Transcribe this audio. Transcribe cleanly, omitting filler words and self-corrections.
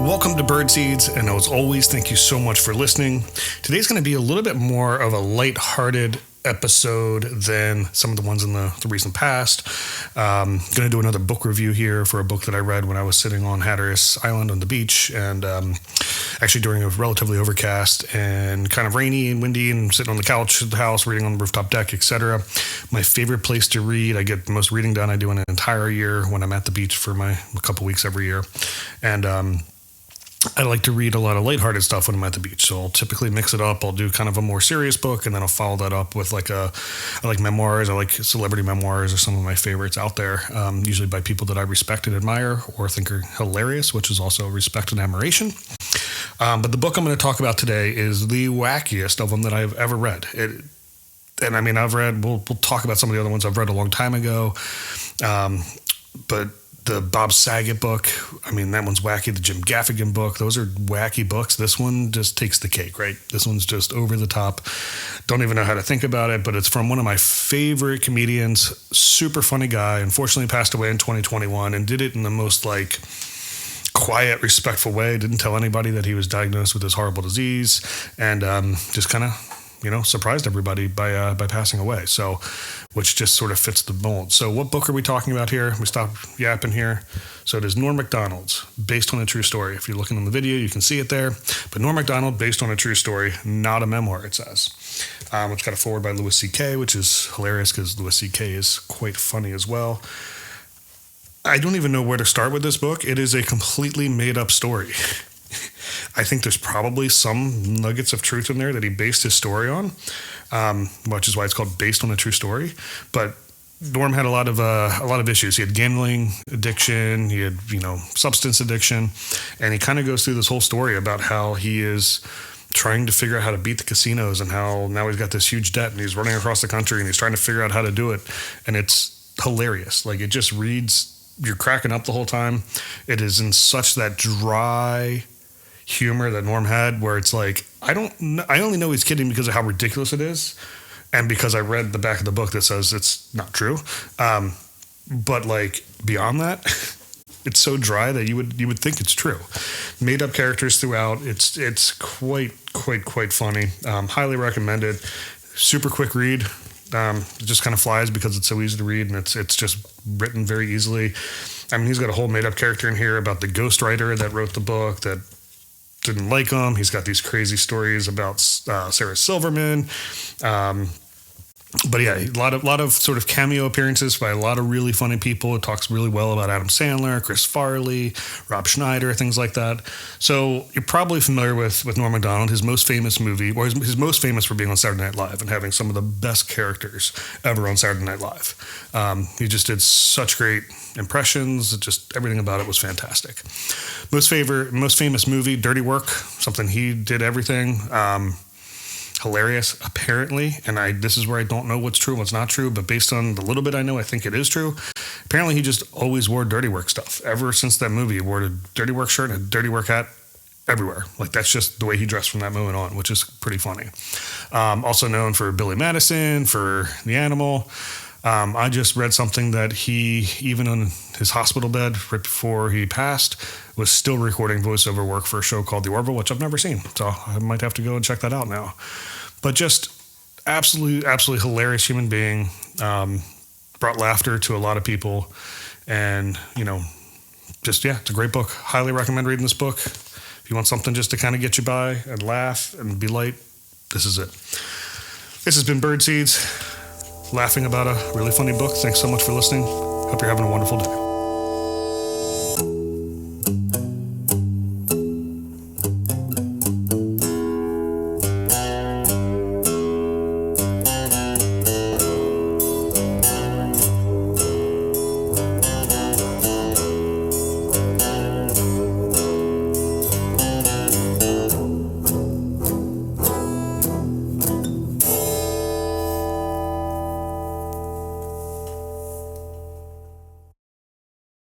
Welcome to Birdseeds, and as always, thank you so much for listening. Today's going to be a little bit more of a lighthearted episode than some of the ones in the recent past. Going to do another book review here for a book that I read when I was sitting on Hatteras Island on the beach, and actually during a relatively overcast and kind of rainy and windy, and sitting on the couch at the house, reading on the rooftop deck, etc. My favorite place to read. I get the most reading done I do in an entire year when I'm at the beach for a couple weeks every year. And I like to read a lot of lighthearted stuff when I'm at the beach. So I'll typically mix it up. I'll do kind of a more serious book, and then I'll follow that up with I like memoirs. I like celebrity memoirs are some of my favorites out there, usually by people that I respect and admire or think are hilarious, which is also respect and admiration. But the book I'm going to talk about today is the wackiest of them that I've ever read. We'll talk about some of the other ones I've read a long time ago. But the Bob Saget book, that one's wacky. The Jim Gaffigan book, those are wacky books. This one just takes the cake, right? This one's just over the top. Don't even know how to think about it, but it's from one of my favorite comedians, super funny guy, unfortunately passed away in 2021 and did it in the most quiet, respectful way. Didn't tell anybody that he was diagnosed with this horrible disease, and just kind of surprised everybody by passing away. So, which just sort of fits the mold. So what book are we talking about here? We stop yapping here. So it is Norm Macdonald's, based on a true story. If you're looking in the video, you can see it there. But Norm Macdonald, based on a true story, not a memoir, it says. Which got a forward by Louis C.K., which is hilarious because Louis C.K. is quite funny as well. I don't even know where to start with this book. It is a completely made-up story. I think there's probably some nuggets of truth in there that he based his story on, which is why it's called Based on a True Story. But Norm had a lot of issues. He had gambling addiction, he had substance addiction, and he kind of goes through this whole story about how he is trying to figure out how to beat the casinos, and how now he's got this huge debt and he's running across the country and he's trying to figure out how to do it, and it's hilarious. It just reads. You're cracking up the whole time. It is in such that dry humor that Norm had, where it's I only know he's kidding because of how ridiculous it is, and because I read the back of the book that says it's not true. But beyond that, it's so dry that you would think it's true. Made up characters throughout. It's quite funny. Highly recommended. Super quick read. It just kind of flies because it's so easy to read, and it's just written very easily. He's got a whole made-up character in here about the ghostwriter that wrote the book that didn't like him. He's got these crazy stories about Sarah Silverman. But yeah, a lot of sort of cameo appearances by a lot of really funny people. It talks really well about Adam Sandler, Chris Farley, Rob Schneider, things like that. So you're probably familiar with Norm Macdonald. His most famous movie, or his most famous for being on Saturday Night Live and having some of the best characters ever on Saturday Night Live. He just did such great impressions. Just everything about it was fantastic. Most famous movie, Dirty Work, something he did everything. Hilarious, apparently, and this is where I don't know what's true and what's not true, but based on the little bit I know, I think it is true. Apparently, he just always wore Dirty Work stuff. Ever since that movie, he wore a Dirty Work shirt and a Dirty Work hat everywhere. That's just the way he dressed from that moment on, which is pretty funny. Also known for Billy Madison, for The Animal. I just read something that he, even on his hospital bed right before he passed, was still recording voiceover work for a show called The Orville, which I've never seen. So I might have to go and check that out now. But just absolutely hilarious human being. Brought laughter to a lot of people. And, it's a great book. Highly recommend reading this book. If you want something just to kind of get you by and laugh and be light, this is it. This has been Birdseeds, laughing about a really funny book. Thanks so much for listening. Hope you're having a wonderful day.